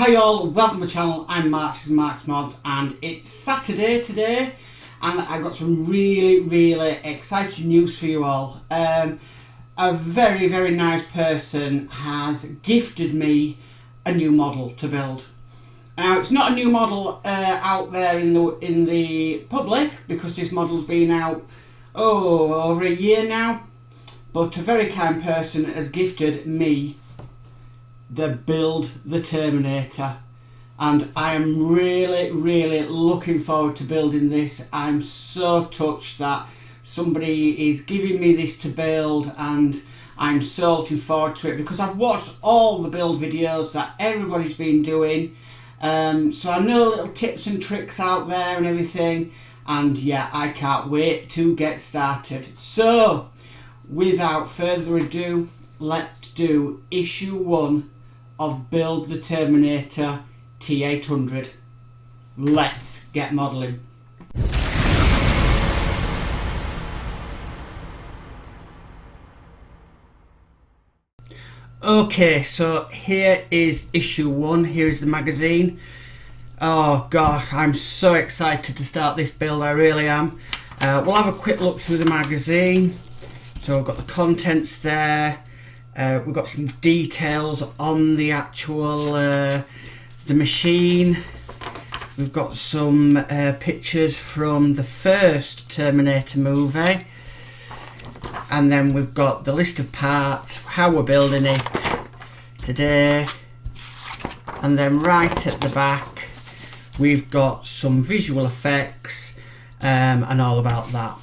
Hi all, welcome to the channel. I'm Mark, this is Mark's Mods, and it's Saturday today, and I've got some really exciting news for you all. A very nice person has gifted me a new model to build. Now, it's not a new model out there in the public, because this model's been out over a year now, but a very kind person has gifted me the Build the Terminator, and I am really looking forward to building this. I'm so touched that somebody is giving me this to build, and I'm so looking forward to it because I've watched all the build videos that everybody's been doing, so I know little tips and tricks out there and everything, and yeah, I can't wait to get started. So without further ado, let's do issue 1 of Build the Terminator T800. Let's get modelling. Okay, so here is issue 1. Here is the magazine. Oh gosh, I'm so excited to start this build, I really am. We'll have a quick look through the magazine. So we've got the contents there. We've got some details on the actual the machine. We've got some pictures from the first Terminator movie, and then we've got the list of parts, how we're building it today, and then right at the back we've got some visual effects and all about that.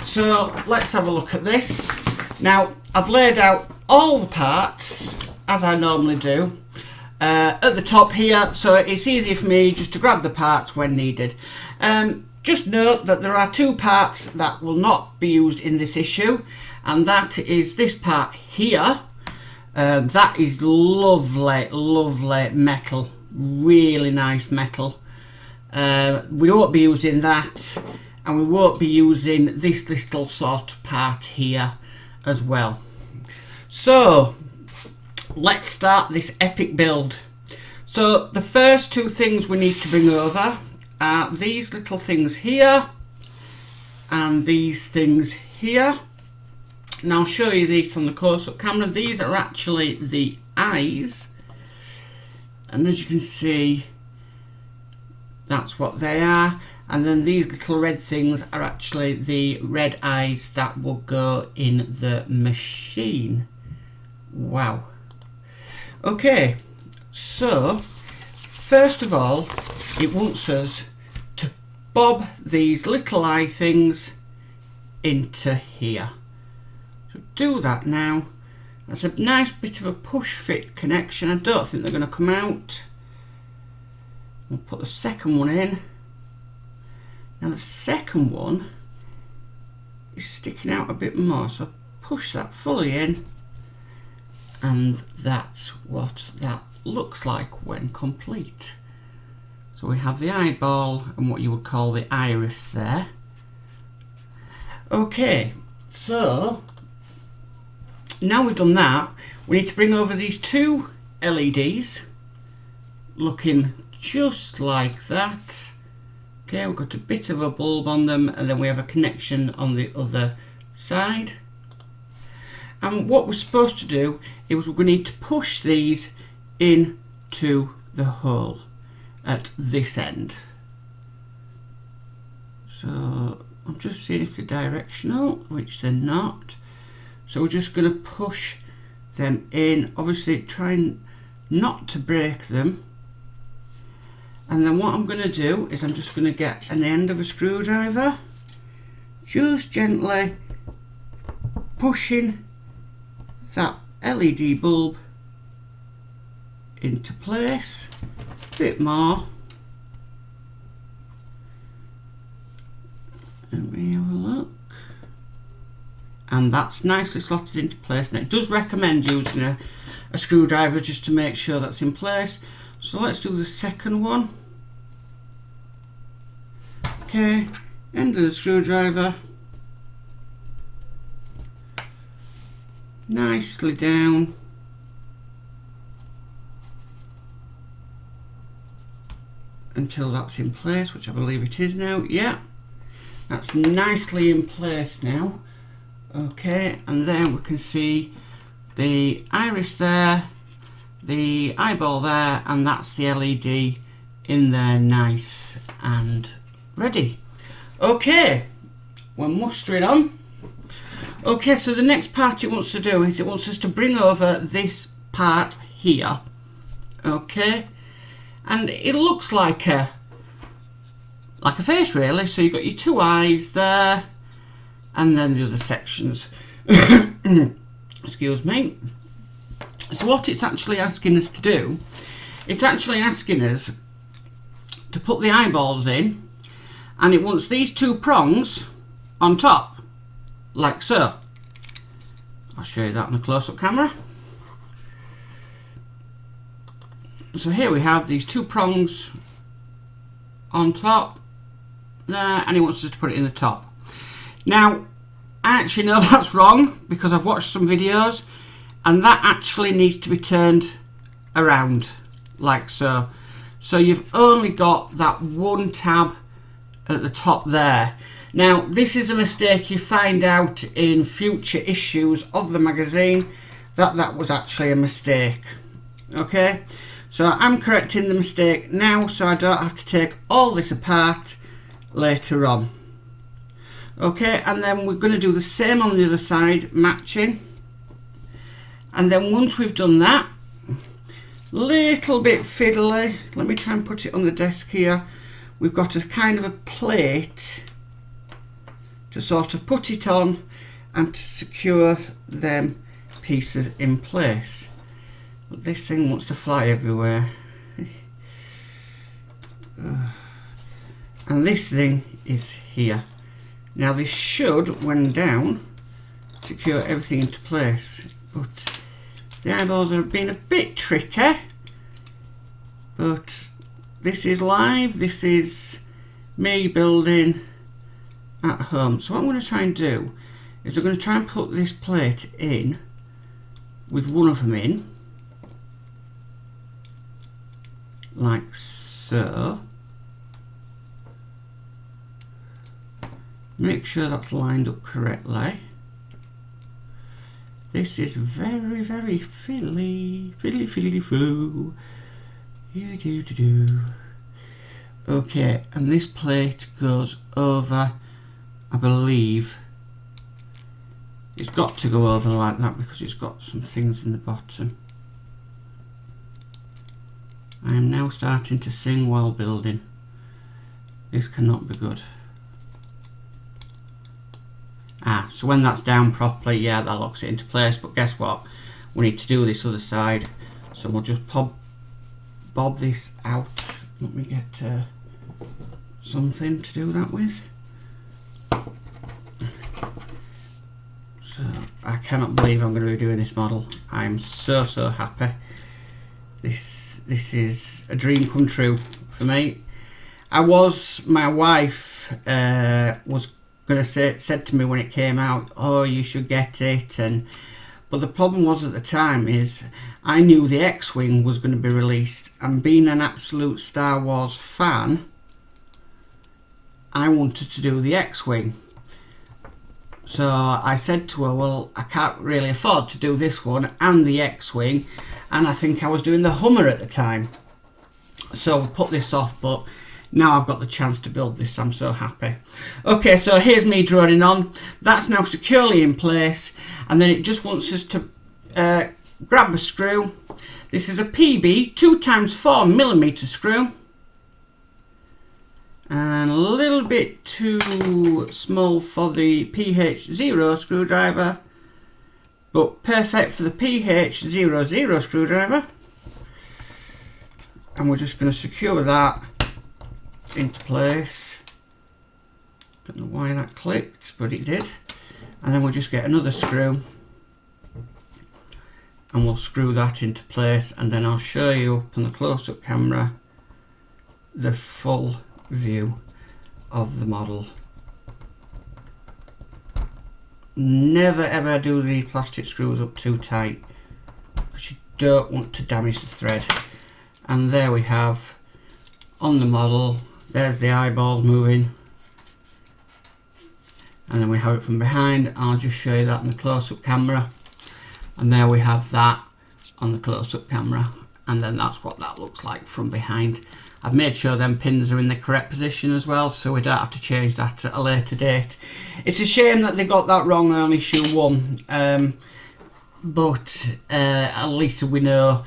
So let's have a look at this. Now, I've laid out all the parts as I normally do at the top here, so it's easy for me just to grab the parts when needed. Just note that there are 2 parts that will not be used in this issue, and that is this part here. That is lovely metal, really nice metal. We won't be using that, and we won't be using this little sort of part here as well. So let's start this epic build. So the first 2 things we need to bring over are these little things here and these things here. Now I'll show you these on the close-up camera. These are actually the eyes, and as you can see, that's what they are. And then these little red things are actually the red eyes that will go in the machine. Wow. Okay, so first of all, it wants us to bob these little eye things into here. So do that now. That's a nice bit of a push fit connection. I don't think they're going to come out. We'll put the second one in. Now the second one is sticking out a bit more, so push that fully in, and that's what that looks like when complete. So we have the eyeball and what you would call the iris there. Okay, so now we've done that, we need to bring over these 2 LEDs looking just like that. Okay, we've got a bit of a bulb on them, and then we have a connection on the other side. And what we're supposed to do is we need to push these into the hole at this end. So I'm just seeing if they're directional, which they're not. So we're just going to push them in, obviously trying not to break them. And then what I'm going to do is I'm just going to get an end of a screwdriver, just gently pushing that LED bulb into place. A bit more. Let me have a look. And that's nicely slotted into place. Now it does recommend using a screwdriver just to make sure that's in place. So let's do the second one. Okay, end of the screwdriver, nicely down, until that's in place, which I believe it is now. Yeah, that's nicely in place now. Okay, and then we can see the iris there, the eyeball there, and that's the LED in there, nice and ready. Okay, we'll muster it on. Okay, so the next part it wants to do is it wants us to bring over this part here. Okay, and it looks like a face really. So you've got your two eyes there, and then the other sections. Excuse me. So what it's actually asking us to do, it's actually asking us to put the eyeballs in, and it wants these two prongs on top, like so. I'll show you that on a close-up camera. So here we have these two prongs on top there, and he wants us to put it in the top. Now, I actually know that's wrong because I've watched some videos, and that actually needs to be turned around like so. So you've only got that one tab at the top there. Now, this is a mistake you find out in future issues of the magazine, that was actually a mistake. Okay, so I'm correcting the mistake now so I don't have to take all this apart later on. Okay, and then we're going to do the same on the other side, matching. And then once we've done that, little bit fiddly, let me try and put it on the desk here. We've got a kind of a plate to sort of put it on and to secure them pieces in place. But this thing wants to fly everywhere. And this thing is here. Now this should, when down, secure everything into place. But the eyeballs have been a bit tricky. But this is live, this is me building at home. So what I'm going to try and do is I'm going to try and put this plate in with one of them in, like so. Make sure that's lined up correctly. This is very, very fiddly, fiddly. Okay, and this plate goes over, I believe. It's got to go over like that because it's got some things in the bottom. I am now starting to sing while building. This cannot be good. So when that's down properly, yeah, that locks it into place. But guess what? We need to do this other side. So we'll just bob this out. Let me get something to do that with. So I cannot believe I'm going to be doing this model. I'm so happy. This is a dream come true for me. My wife was going to said to me when it came out, oh, you should get it, but the problem was at the time is I knew the X-Wing was going to be released, and being an absolute Star Wars fan, I wanted to do the X-Wing. So I said to her, well, I can't really afford to do this one and the X-Wing, and I think I was doing the Hummer at the time. So we put this off, but now I've got the chance to build this. I'm so happy. Okay, so here's me droning on. That's now securely in place, and then it just wants us to grab a screw. This is a PB 2x4mm screw, and a little bit too small for the PH0 screwdriver, but perfect for the PH00 screwdriver. And we're just going to secure that into place. Don't know why that clicked, but it did. And then we'll just get another screw and we'll screw that into place, and then I'll show you up on the close-up camera the full view of the model. Never ever do the plastic screws up too tight because you don't want to damage the thread. And there we have on the model. There's the eyeballs moving. And then we have it from behind. I'll just show you that on the close-up camera. And there we have that on the close-up camera. And then that's what that looks like from behind. I've made sure them pins are in the correct position as well, so we don't have to change that at a later date. It's a shame that they got that wrong on issue 1. But at least we know,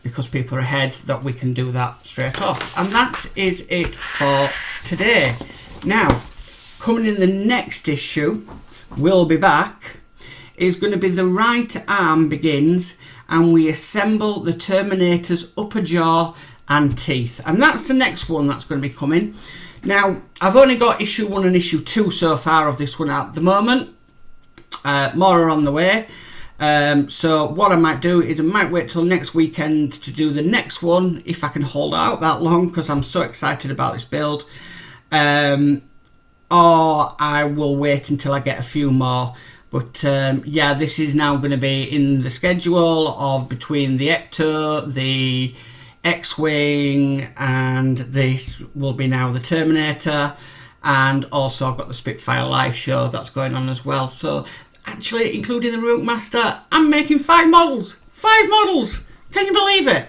because people are ahead, that we can do that straight off. And that is it for today. Now, coming in the next issue, we'll be back, is going to be the right arm begins and we assemble the Terminator's upper jaw and teeth. And that's the next one that's going to be coming. Now, I've only got issue 1 and issue 2 so far of this one at the moment. More are on the way. So what I might do is I might wait till next weekend to do the next one, if I can hold out that long, because I'm so excited about this build. Or I will wait until I get a few more. But yeah, this is now going to be in the schedule of between the Ecto, the X-Wing, and this will be now the Terminator. And also I've got the Spitfire live show that's going on as well. So actually, including the Root Master, I'm making 5 models. 5 models! Can you believe it?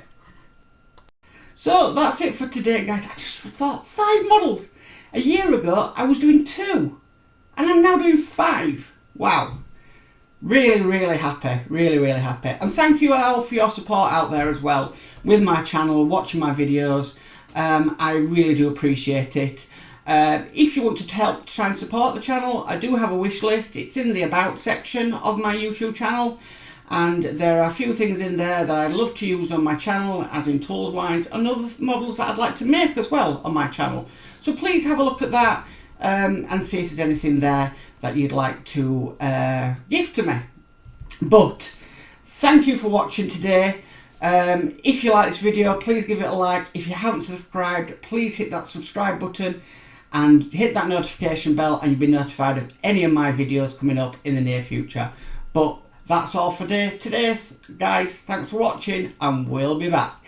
So that's it for today, guys. I just thought 5 models. A year ago, I was doing 2, and I'm now doing 5. Wow. Really, really happy. Really, really happy. And thank you all for your support out there as well with my channel, watching my videos. I really do appreciate it. If you want to help try and support the channel, I do have a wish list. It's in the About section of my YouTube channel. And there are a few things in there that I'd love to use on my channel, as in tools wise, and other models that I'd like to make as well on my channel. So please have a look at that and see if there's anything there that you'd like to gift to me. But thank you for watching today. If you like this video, please give it a like. If you haven't subscribed, please hit that subscribe button and hit that notification bell, and you'll be notified of any of my videos coming up in the near future. But that's all for today, guys. Thanks for watching, and we'll be back.